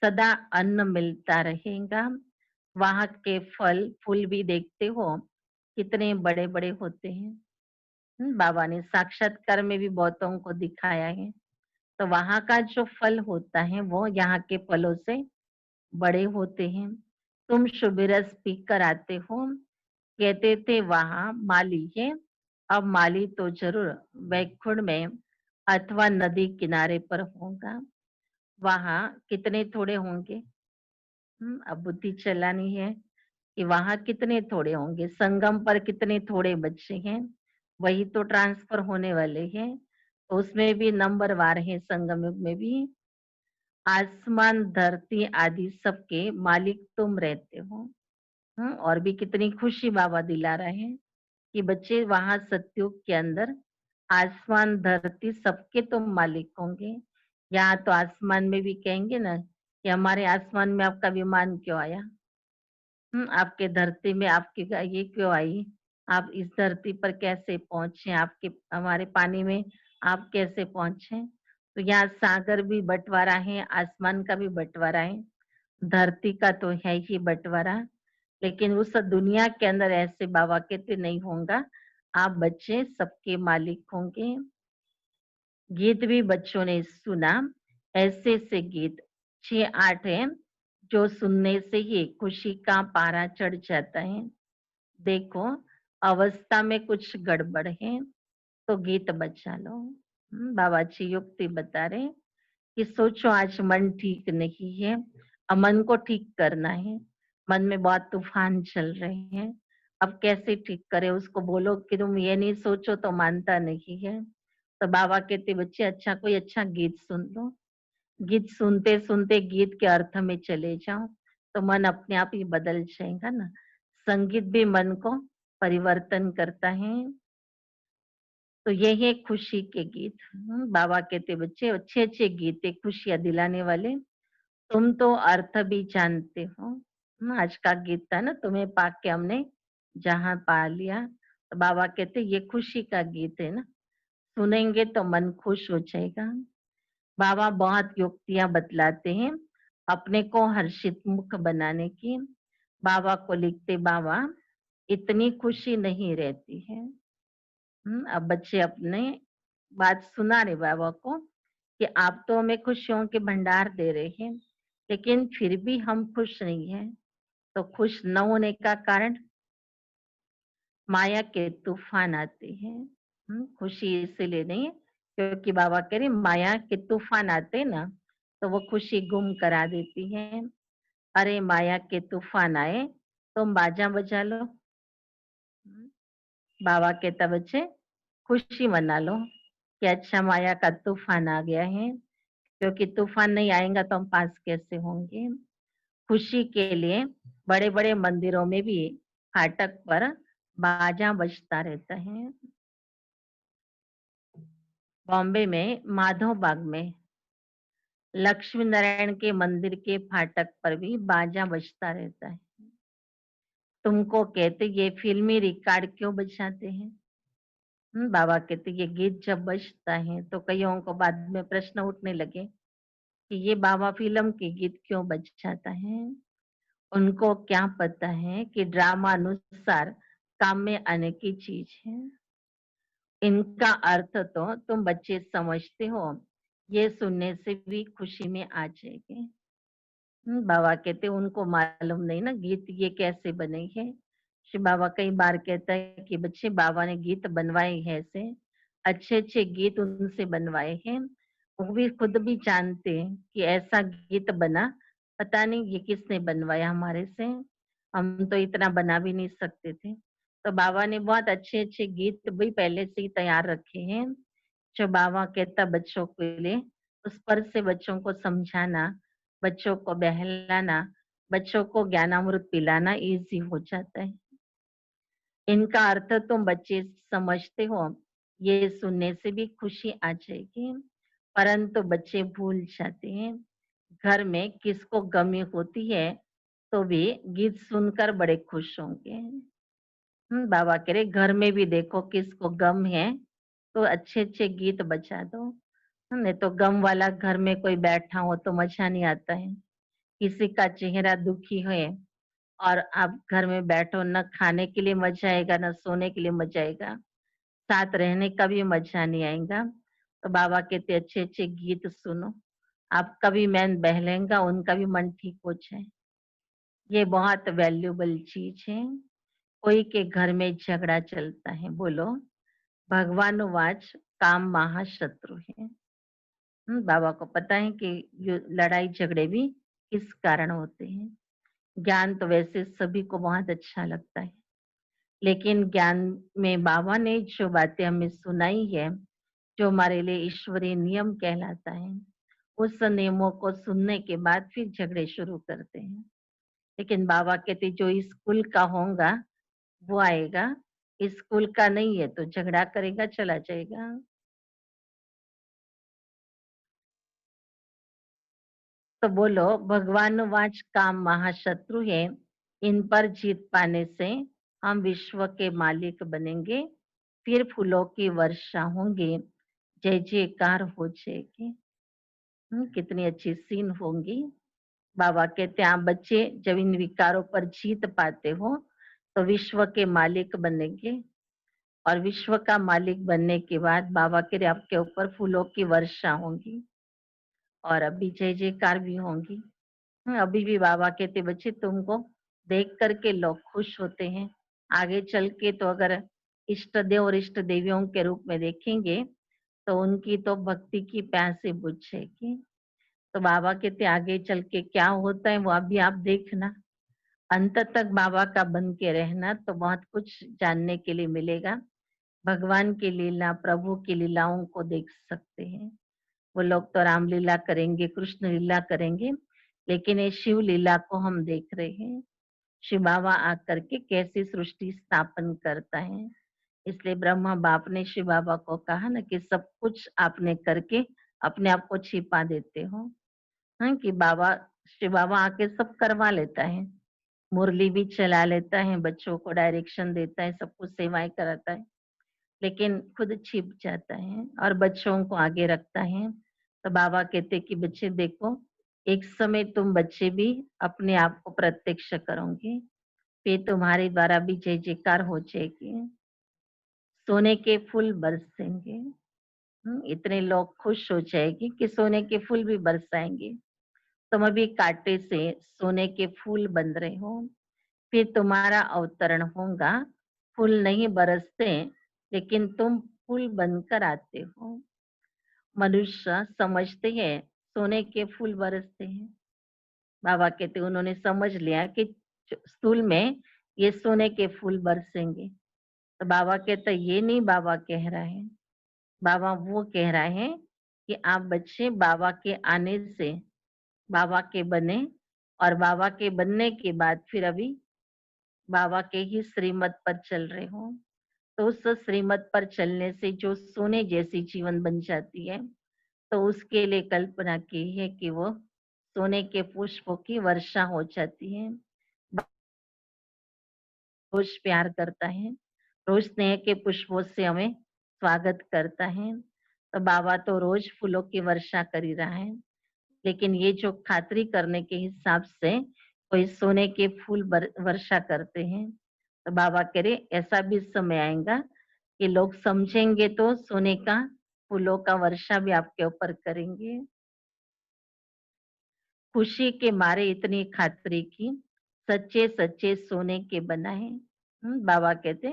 सदा अन्न मिलता रहेगा। वहां के फल फूल भी देखते हो कितने बड़े बड़े होते हैं। बाबा ने साक्षात्कार में भी बहुतों को दिखाया है। तो वहां का जो फल होता है वो यहाँ के फलों से बड़े होते हैं। तुम शुभ रस पी कर आते हो, कहते थे वहां माली है। अब माली तो जरूर वैकुंठ में अथवा नदी किनारे पर होगा। वहां कितने थोड़े होंगे। अब बुद्धि चलानी है कि वहां कितने थोड़े होंगे, संगम पर कितने थोड़े बच्चे हैं, वही तो ट्रांसफर होने वाले हैं। तो उसमें भी नंबर वार है संगम युग में भी। आसमान धरती आदि सबके मालिक तुम रहते हो। और भी कितनी खुशी बाबा दिला रहे हैं कि बच्चे वहां सतयुग के अंदर आसमान धरती सबके तुम मालिक होंगे। यहाँ तो आसमान में भी कहेंगे ना कि हमारे आसमान में आपका विमान क्यों आया, आपके धरती में आपकी ये क्यों आई, आप इस धरती पर कैसे पहुंचे, आपके हमारे पानी में आप कैसे पहुंचे। तो यहाँ सागर भी बंटवारा है, आसमान का भी बंटवारा है, धरती का तो है ही बंटवारा। लेकिन उस दुनिया के अंदर ऐसे बाबा कहते नहीं होगा, आप बच्चे सबके मालिक होंगे। गीत भी बच्चों ने सुना, ऐसे ऐसे गीत 6-8 है जो सुनने से ही खुशी का पारा चढ़ जाता है। देखो अवस्था में कुछ गड़बड़ है तो गीत बचा लो। बाबा जी युक्ति बता रहे कि सोचो आज मन ठीक नहीं है, अब मन को ठीक करना है। मन में बहुत तूफान चल रहे हैं, अब कैसे ठीक करे। उसको बोलो कि तुम ये नहीं सोचो तो मानता नहीं है। तो बाबा कहते बच्चे अच्छा कोई अच्छा गीत सुन लो, गीत सुनते सुनते गीत के अर्थ में चले जाओ तो मन अपने आप ही बदल जाएगा ना। संगीत भी मन को परिवर्तन करता है। तो ये है खुशी के गीत। बाबा कहते बच्चे अच्छे अच्छे गीत है खुशियां दिलाने वाले, तुम तो अर्थ भी जानते हो। आज का गीत था ना, तुम्हें पाके के हमने जहां पा लिया। तो बाबा कहते ये खुशी का गीत है ना, सुनेंगे तो मन खुश हो जाएगा। बाबा बहुत युक्तियां बतलाते हैं अपने को हर्षित मुख बनाने की। बाबा को लिखते, बाबा इतनी खुशी नहीं रहती है। अब बच्चे अपने बात सुना रहे बाबा को कि आप तो हमें खुशियों के भंडार दे रहे हैं, लेकिन फिर भी हम खुश नहीं हैं। तो खुश न होने का कारण माया के तूफान आते हैं। खुशी इसीलिए नहीं है क्योंकि बाबा कह रहे माया के तूफान आते ना, तो वो खुशी गुम करा देती है। अरे माया के तूफान आए, तुम बाजा बजा लो। बाबा कहता बच्चे खुशी मना लो कि अच्छा माया का तूफान आ गया है, क्योंकि तूफान नहीं आएगा तो हम पास कैसे होंगे। खुशी के लिए बड़े बड़े मंदिरों में भी फाटक पर बाजा बजता रहता है। बॉम्बे में माधव बाग में लक्ष्मी नारायण के मंदिर के फाटक पर भी बाजा बजता रहता है। तुमको कहते ये फिल्मी रिकॉर्ड क्यों बजाते हैं? बाबा कहते ये गीत जब बजता है तो कईयों को बाद में प्रश्न उठने लगे कि ये बाबा फिल्म के गीत क्यों बजाता है। उनको क्या पता है कि ड्रामा अनुसार काम में आने की चीज है। इनका अर्थ तो तुम बच्चे समझते हो, ये सुनने से भी खुशी में आ जाएंगे। बाबा कहते उनको मालूम नहीं ना गीत ये कैसे बने हैं। श्री बाबा कई बार कहता है कि बच्चे बाबा ने गीत बनवाए हैं, ऐसे अच्छे अच्छे गीत उनसे बनवाए हैं। वो भी खुद भी जानते हैं कि ऐसा गीत बना, पता नहीं ये किसने बनवाया हमारे से, हम तो इतना बना भी नहीं सकते थे। तो बाबा ने बहुत अच्छे अच्छे गीत भी पहले से ही तैयार रखे हैं, जो बाबा कहता बच्चों के लिए उस पर से बच्चों को समझाना, बच्चों को बहलाना, बच्चों को ज्ञानामृत पिलाना इजी हो जाता है। इनका अर्थ तुम बच्चे समझते हो, ये सुनने से भी खुशी आ जाएगी। परंतु बच्चे भूल जाते हैं घर में किसको गमी होती है तो भी गीत सुनकर बड़े खुश होंगे। बाबा कह रहे घर में भी देखो किसको गम है तो अच्छे अच्छे गीत बजा दो। नहीं तो गम वाला घर में कोई बैठा हो तो मजा नहीं आता है। किसी का चेहरा दुखी है और आप घर में बैठो, न खाने के लिए मजा आएगा न सोने के लिए मजा आएगा, साथ रहने का भी मजा नहीं आएगा। तो बाबा कहते अच्छे अच्छे गीत सुनो, आपका भी मन बहलेगा, उनका भी मन ठीक हो जाए। ये बहुत वैल्यूबल चीज है। कोई के घर में झगड़ा चलता है, बोलो भगवान वाच काम महाशत्रु है। बाबा को पता है कि ये लड़ाई झगड़े भी किस कारण होते हैं। ज्ञान तो वैसे सभी को बहुत अच्छा लगता है, लेकिन ज्ञान में बाबा ने जो बातें हमें सुनाई है, जो हमारे लिए ईश्वरीय नियम कहलाता है, उस नियमों को सुनने के बाद फिर झगड़े शुरू करते हैं। लेकिन बाबा कहते जो स्कूल का होगा वो आएगा, स्कूल का नहीं है तो झगड़ा करेगा चला जाएगा। तो बोलो भगवान वाच काम महाशत्रु है, इन पर जीत पाने से हम विश्व के मालिक बनेंगे, फिर फूलों की वर्षा होंगी, जय जयकार हो जाएगी। कितनी अच्छी सीन होंगी। बाबा कहते हैं आप बच्चे जब इन विकारों पर जीत पाते हो तो विश्व के मालिक बनेंगे, और विश्व का मालिक बनने के बाद बाबा के आपके ऊपर फूलों की वर्षा होंगी और अभी जय जयकार भी होंगी। अभी भी बाबा कहते बच्चे तुमको देख करके लोग खुश होते हैं, आगे चल के तो अगर इष्ट देव और इष्ट देवियों के रूप में देखेंगे तो उनकी तो भक्ति की प्यास बुझ जाएगी। तो बाबा कहते आगे चल के क्या होता है वो अभी आप देखना, अंत तक बाबा का बन के रहना तो बहुत कुछ जानने के लिए मिलेगा। भगवान की लीला, प्रभु की लीलाओं को देख सकते हैं। वो लोग तो रामलीला करेंगे, कृष्ण लीला करेंगे, लेकिन ये शिव लीला को हम देख रहे हैं। शिव बाबा आकर के कैसी सृष्टि स्थापन करता है। इसलिए ब्रह्मा बाप ने शिव बाबा को कहा ना कि सब कुछ आपने करके अपने आप को छिपा देते हो। हाँ, कि शिव बाबा आके सब करवा लेता है। मुरली भी चला लेता है, बच्चों को डायरेक्शन देता है, सब कुछ सेवाएं कराता है, लेकिन खुद छिप जाता है और बच्चों को आगे रखता है। तो बाबा कहते कि बच्चे देखो, एक समय तुम बच्चे भी अपने आप को प्रत्यक्ष करोगे, फिर तुम्हारे द्वारा भी जय जयकार हो जाएगी, सोने के फूल बरसेंगे। इतने लोग खुश हो जाएगी कि सोने के फूल भी बरसाएंगे। तुम अभी कांटे से सोने के फूल बन रहे हो, फिर तुम्हारा अवतरण होगा। फूल नहीं बरसते, लेकिन तुम फूल बनकर आते हो। मनुष्य समझते हैं सोने के फूल बरसते हैं। बाबा कहते उन्होंने समझ लिया कि स्थूल में ये सोने के फूल बरसेंगे। तो बाबा कहते ये नहीं बाबा कह रहा है, बाबा वो कह रहा है कि आप बच्चे बाबा के आने से बाबा के बने, और बाबा के बनने के बाद फिर अभी बाबा के ही श्रीमत पर चल रहे हो। तो उस श्रीमत पर चलने से जो सोने जैसी जीवन बन जाती है, तो उसके लिए कल्पना की है कि वो सोने के पुष्पों की वर्षा हो जाती है। रोज प्यार करता है, रोज स्नेह के पुष्पों से हमें स्वागत करता है। तो बाबा तो रोज फूलों की वर्षा कर ही रहा है, लेकिन ये जो खातिरी करने के हिसाब से कोई सोने के फूल वर्षा करते हैं, तो बाबा कह रहे ऐसा भी समय आएगा कि लोग समझेंगे तो सोने का फूलों का वर्षा भी आपके ऊपर करेंगे। खुशी के मारे इतनी खातिरी की, सच्चे सच्चे सोने के बनाए। बाबा कहते,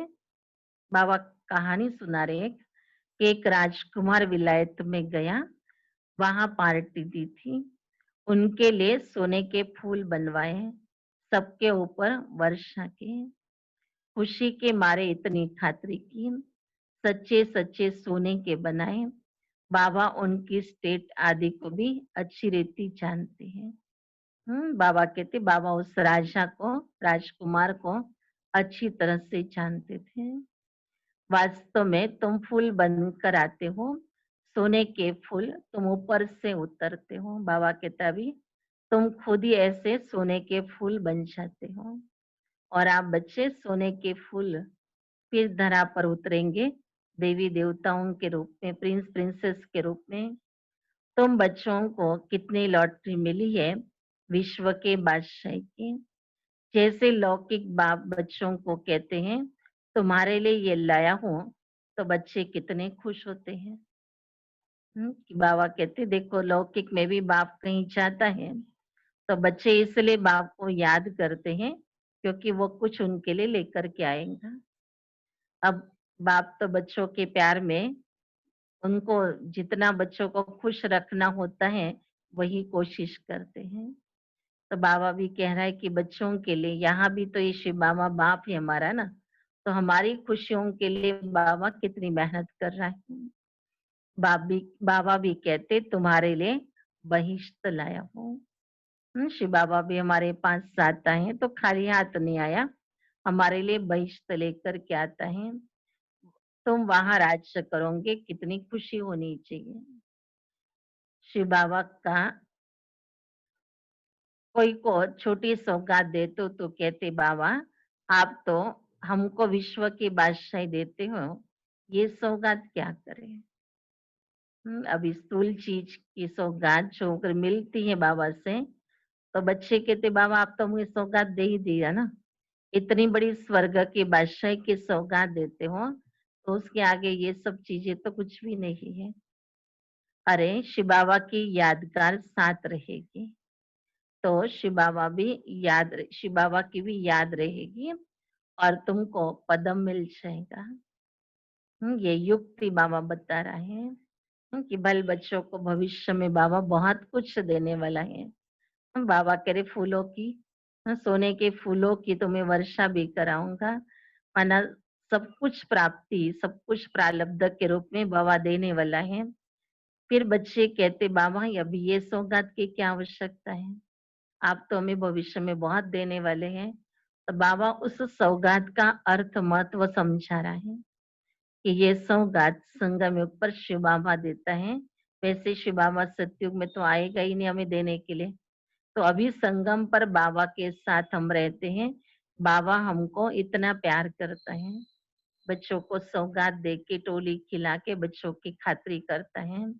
बाबा कहानी सुना रहे हैं कि एक राजकुमार विलायत में गया, वहां पार्टी दी थी, उनके लिए सोने के फूल बनवाए, सबके ऊपर वर्षा की। खुशी के मारे इतनी खातिरी की, सच्चे सच्चे सोने के बनाए। बाबा उनकी स्टेट आदि को भी अच्छी रीति जानते हैं। बाबा कहते बाबा उस राजकुमार को अच्छी तरह से जानते थे। वास्तव में तुम फूल बनकर आते हो, सोने के फूल तुम ऊपर से उतरते हो। बाबा कहता अभी तुम खुद ही ऐसे सोने के फूल बन जाते हो, और आप बच्चे सोने के फूल फिर धरा पर उतरेंगे, देवी देवताओं के रूप में, प्रिंस प्रिंसेस के रूप में। तुम बच्चों को कितनी लॉटरी मिली है विश्व के बादशाह की। जैसे लौकिक बाप बच्चों को कहते हैं तुम्हारे लिए ये लाया हूं, तो बच्चे कितने खुश होते हैं। कि बाबा कहते देखो लौकिक में भी बाप कहीं जाता है, तो बच्चे इसलिए बाप को याद करते हैं क्योंकि वो कुछ उनके लिए लेकर के आएगा। अब बाप तो बच्चों के प्यार में उनको जितना बच्चों को खुश रखना होता है वही कोशिश करते हैं। तो बाबा भी कह रहा है कि बच्चों के लिए यहाँ भी तो ये शिव बाबा बाप है हमारा ना, तो हमारी खुशियों के लिए बाबा कितनी मेहनत कर रहा है। बाबा भी कहते तुम्हारे लिए बहिश्त लाया हूँ। शिव बाबा भी हमारे पास आता है तो खाली हाथ नहीं आया, हमारे लिए बहिश्त लेकर के आता है। तुम वहां राज्य करोगे, कितनी खुशी होनी चाहिए। शिव बाबा का कोई को छोटी सौगात देते तो कहते बाबा आप तो हमको विश्व की बादशाही देते हो, ये सौगात क्या करें। अभी स्थूल चीज की सौगात जो अगर मिलती है बाबा से, तो बच्चे कहते बाबा आप तो मुझे सौगात दे ही दिया ना, इतनी बड़ी स्वर्ग की बादशाही की सौगात देते हो, तो उसके आगे ये सब चीजें तो कुछ भी नहीं है। अरे शिव बाबा की यादगार साथ रहेगी, तो शिव बाबा की भी याद रहेगी और तुमको पदम मिल जाएगा। ये युक्ति बाबा बता रहा है। कि बल बच्चों को भविष्य में बाबा बहुत कुछ देने वाला है। बाबा कह रहे फूलों की, सोने के फूलों की तुम्हें वर्षा भी कराऊंगा, माना सब कुछ प्राप्ति, सब कुछ प्रारब्ध के रूप में बाबा देने वाला है। फिर बच्चे कहते बाबा अभी ये सौगात की क्या आवश्यकता है, आप तो हमें भविष्य में बहुत देने वाले हैं। तो बाबा उस सौगात का अर्थ महत्व समझा रहा है कि ये सौगात संगम युग पर शिव बाबा देता है। वैसे शिव बाबा सतयुग में तो आएगा ही नहीं हमें देने के लिए। तो अभी संगम पर बाबा के साथ हम रहते हैं। बाबा हमको इतना प्यार करता है, बच्चों को सौगात दे के टोली खिला के बच्चों की खातिरी करता है।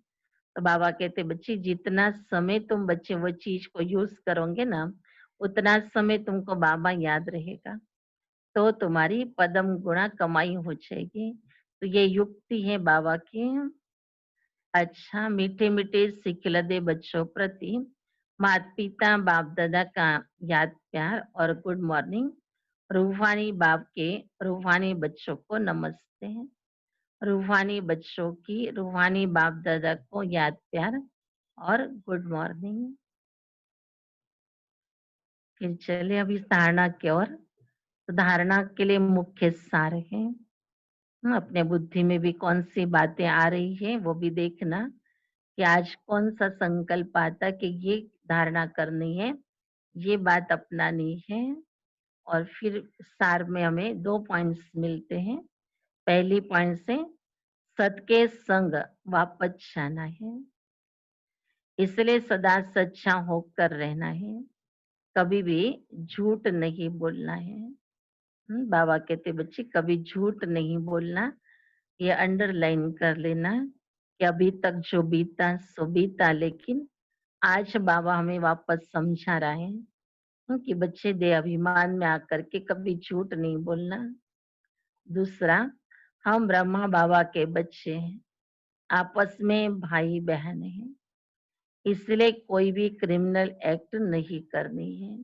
तो बाबा कहते बच्ची जितना समय तुम बच्चे वो चीज को यूज करोगे ना, उतना समय तुमको बाबा याद रहेगा, तो तुम्हारी पदम गुणा कमाई हो जाएगी। तो ये युक्ति है बाबा की। अच्छा, मीठे मीठे सिखला दे बच्चों प्रति माता पिता बाप दादा का याद प्यार और गुड मॉर्निंग। रूहानी बाप के रूहानी बच्चों को नमस्ते। रूहानी बच्चों की रूहानी बाप दादा को याद प्यार और गुड मॉर्निंग। फिर चले अभी धारणा की ओर। तो धारणा के लिए मुख्य सार है, अपने बुद्धि में भी कौन सी बातें आ रही है वो भी देखना कि आज कौन सा संकल्प आता कि ये धारणा करनी है, ये बात अपनानी है। और फिर सार में हमें 2 पॉइंट्स मिलते हैं। पहली पॉइंट से सत के संग वापस जाना है, इसलिए सदा सच्चा होकर रहना है, कभी भी झूठ नहीं बोलना है। बाबा कहते बच्चे कभी झूठ नहीं बोलना, ये अंडरलाइन कर लेना कि अभी तक जो बीता सो बीता, लेकिन आज बाबा हमें वापस समझा रहा है कि बच्चे दे अभिमान में आकर के कभी झूठ नहीं बोलना। दूसरा, हम ब्रह्मा बाबा के बच्चे हैं, आपस में भाई बहन हैं, इसलिए कोई भी क्रिमिनल एक्ट नहीं करनी है।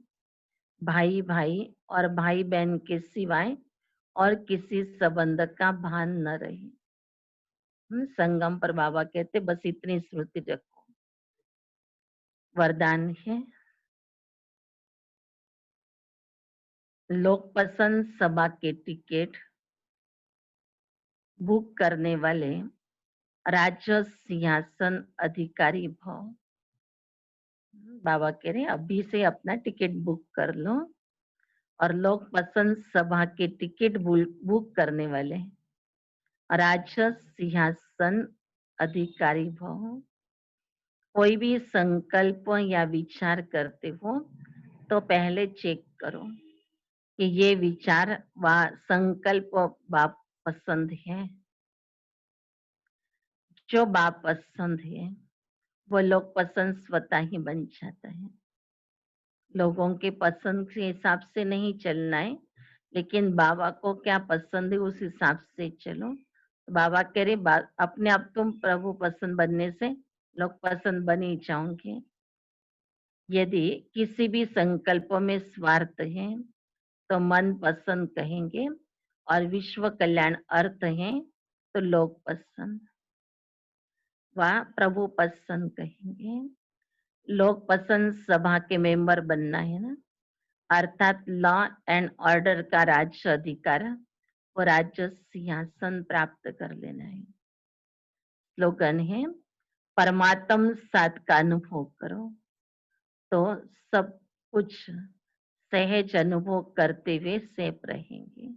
भाई भाई और भाई बहन के सिवाय और किसी संबंध का भान न रहे। संगम पर बाबा कहते बस इतनी स्मृति रखो। वरदान है, लोक पसंद सभा के टिकट बुक करने वाले राज्य सिंहासन अधिकारी भव। बाबा कह रहे अभी से अपना टिकट बुक कर लो। और लोक पसंद सभा के टिकट बुक करने वाले राज्य सिंहासन अधिकारी भव। कोई भी संकल्प या विचार करते हो तो पहले चेक करो कि ये विचार व संकल्प बाप पसंद है। जो बाप पसंद है वो लोग पसंद स्वतः ही बन जाता है। लोगों के पसंद के हिसाब से नहीं चलना है, लेकिन बाबा को क्या पसंद है उस हिसाब से चलो। बाबा कह रहे अपने आप तुम प्रभु पसंद बनने से लोग पसंद बन ही जाओगे। यदि किसी भी संकल्प में स्वार्थ है तो मन पसंद कहेंगे, और विश्व कल्याण अर्थ है तो लोग पसंद व प्रभु पसंद कहेंगे। लोग पसंद सभा के मेंबर बनना है ना, अर्थात लॉ एंड ऑर्डर का राज्य अधिकार और राज्य सिंहासन प्राप्त कर लेना है। स्लोगन है, परमात्म साथ का अनुभव करो तो सब कुछ सहज अनुभव करते हुए सेफ रहेंगे।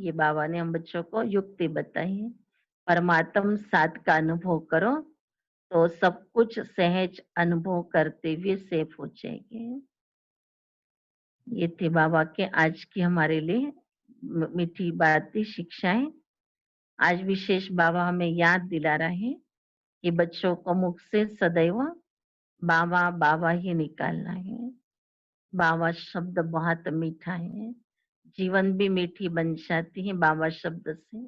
ये बाबा ने हम बच्चों को युक्ति बताई है, परमात्म साथ का अनुभव करो तो सब कुछ सहज अनुभव करते हुए सेफ हो जाएंगे। ये थे बाबा के आज की हमारे लिए मीठी बातें शिक्षाएं। आज विशेष बाबा हमें याद दिला रहे हैं कि बच्चों को मुख से सदैव बाबा बाबा ही निकालना है। बाबा शब्द बहुत मीठा है, जीवन भी मीठी बन जाती है बाबा शब्द से।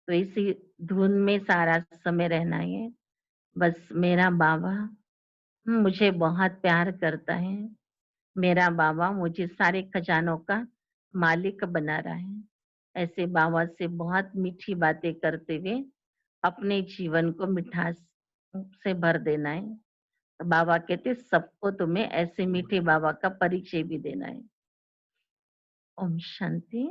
तो इसी धुन में सारा समय रहना है। बस मेरा बाबा मुझे बहुत प्यार करता है, मेरा बाबा मुझे सारे खजानों का मालिक बना रहा है। ऐसे बाबा से बहुत मीठी बातें करते हुए अपने जीवन को मिठास से भर देना है। तो बाबा कहते सबको तुम्हें ऐसे मीठे बाबा का परिचय भी देना है। ओम शांति।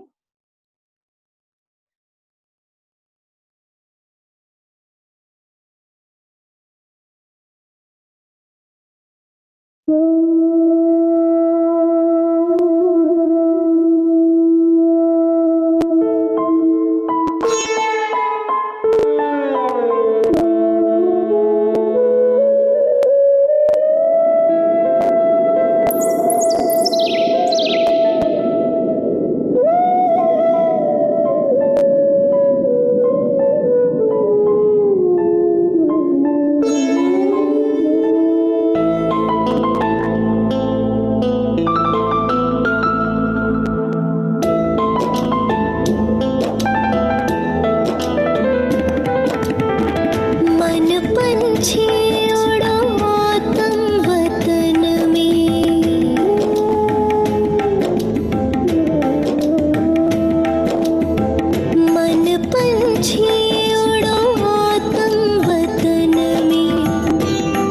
पंछी उड़ो आतम वतन में,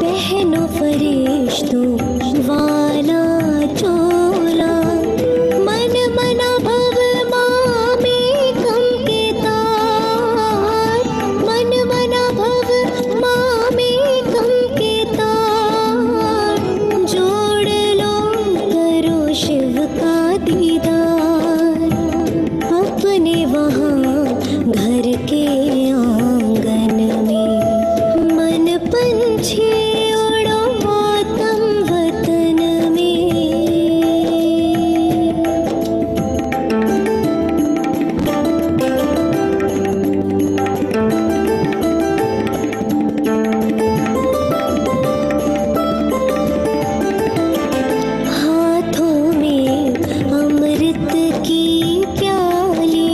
पहनो फरिश्तों वाला चोला। मन मना भव मामे कम के तार, मन मना भव मामे कम के तार। जोड़ लो करो शिव का दीदार, अपने वहाँ घर के आंगन में। मन पंछी उड़ो आतम वतन में। हाथों में अमृत की प्याली,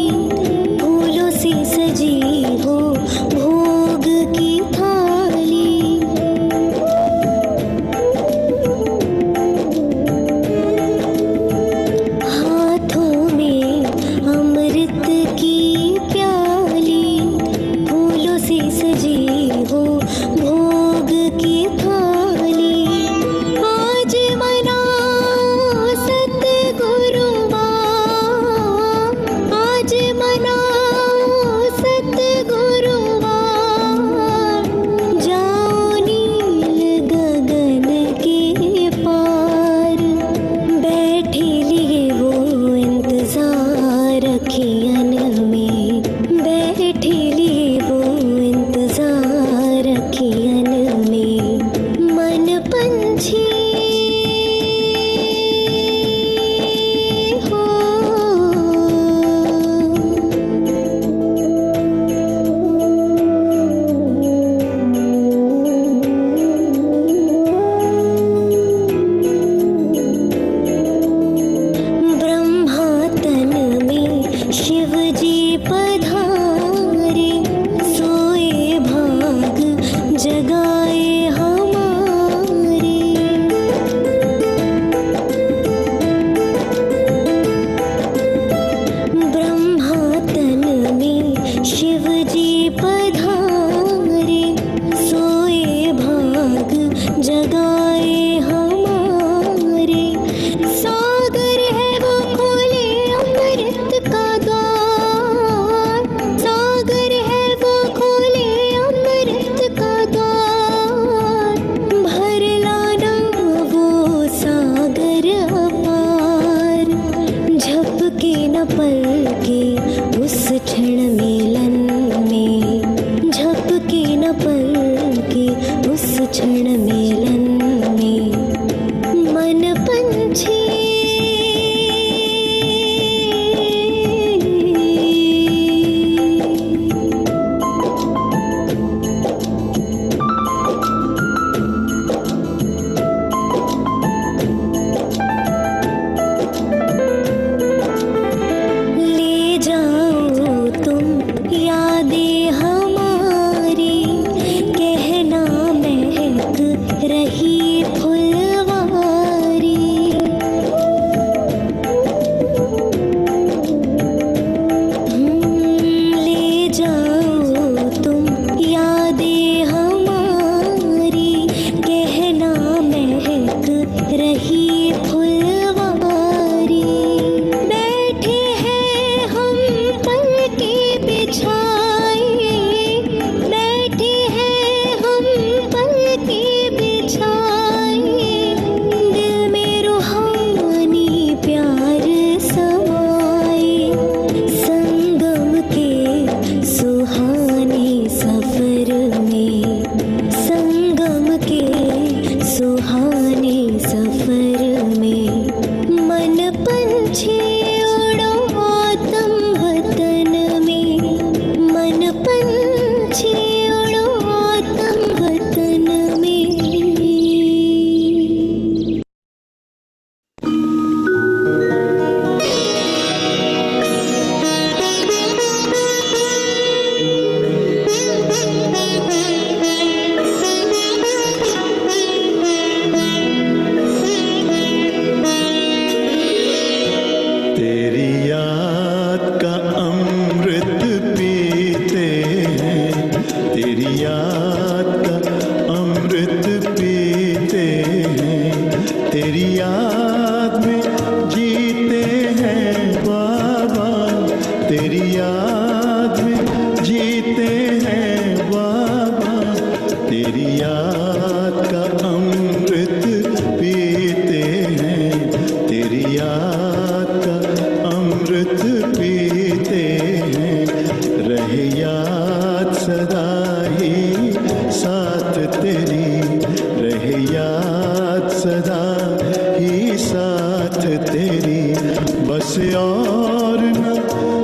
फूलों से सजी हो भोग की थाली। हाथों में अमृत की प्याली, फूलों से सजी हो भोग की थाली। आज मना सतगुरुवार, आज मना सतगुरुवार। जाओ नील गगन के पार, बैठे लिए वो इंतजार अखियन में, बैठे लिए वो इंतजार अखियन में। मन पंछी हो। ब्रह्मा तन में शिव जी पधारे, सोए भाग जगाए हमारे। ब्रह्मा तन में शिव जी पधारे, सोए भाग जगाए हमारे। सागर है वो खोले अमृत का द्वार, सागर है वो खोले अमृत का द्वार। भर लाना वो सागर अपार, झपके न पलके उस क्षण मिलन में, झपके न पलके उस क्षण मिलन में। मन पंछी ले जाओ तुम यादें हमारी, कहना महक रही फुलवारी। ले जाओ तुम यादें हमारी, कहना महक रही फुलवारी। बैठे हैं हम पल के बिछाए, बैठे हैं हम पल के बिछाए। दिल में रूहानी प्यार समाए, संगम के सुहाने सफर में, संगम के सुहाने सफर में। मन पंछी उड़ो आतम वतन में, याद में जीते हैं बाबा, तेरी याद का अमृत पीते हैं, तेरी याद का अमृत पीते हैं। रहे याद सदा ही साथ तेरी, रहे याद सदा ही साथ तेरी। बस और न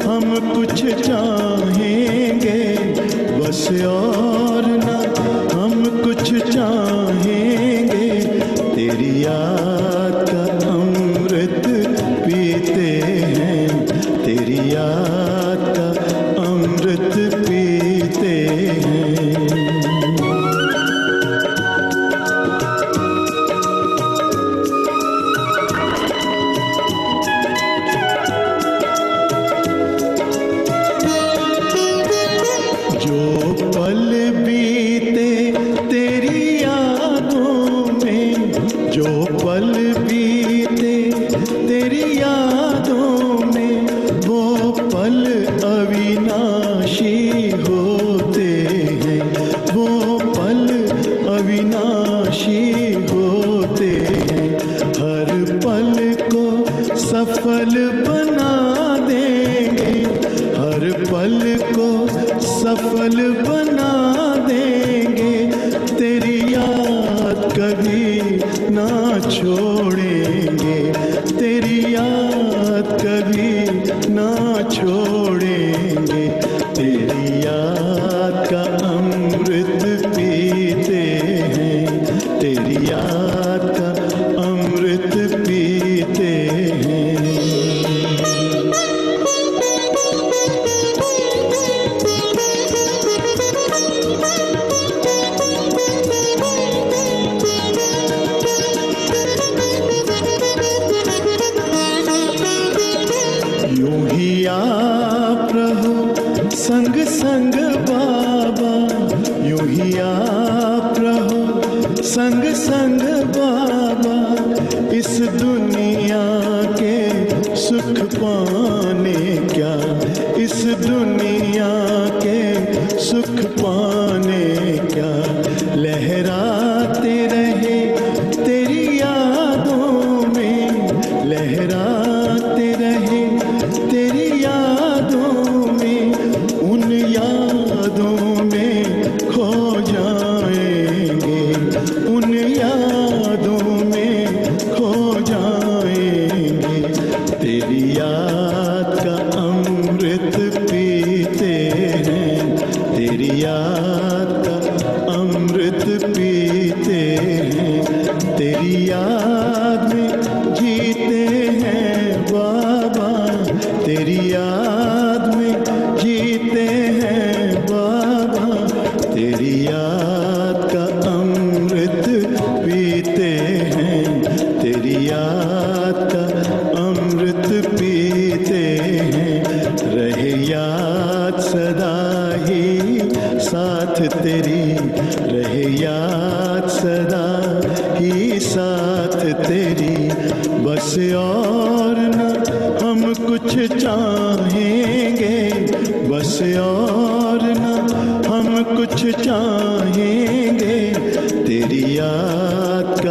हम कुछ चाहेंगे, बस और न हम कुछ चाहेंगे, तेरी याद का अमृत पीते हैं, तेरी याद का अमृत पीते हैं। जो पल बीते तेरी यादों में, जो पल बीते तेरी यादों में, वो पल अविनाशी होते हैं, वो पल अविनाशी होते हैं। हर पल को सफल बना देंगे, हर पल को सफल बना देंगे, तेरी याद कभी ना छोड़ेंगे, तेरी याद कभी ना छोड़ेंगे। तेरी याद का अमृत पीते हैं, तेरी याद का अमृत पीते हैं। यूं ही आप रहो संग संग बाबा, यूं ही आप रहो संग संग बाबा। इस दुनिया के सुख पाने क्या, इस दुनिया के सुख पाने क्या, लहराते रहे तेरी यादों में, लहराते रहे तेरी यादों में, उन यादों में खो जाएंगे, उन यादों में खो जाएंगे। तेरी याद का अमृत पीते हैं, तेरी याद का अमृत पीते हैं। तेरी याद में जीते हैं बाबा, तेरी याद में जीते हैं बाबा, तेरी याद का अमृत पीते हैं, तेरी याद का अमृत पीते हैं। रहे याद सदा ही साथ तेरी, रहे याद सदा ही साथ तेरी। बस और न हम कुछ चाहेंगे, बस और न हम कुछ चाहेंगे, तेरी याद का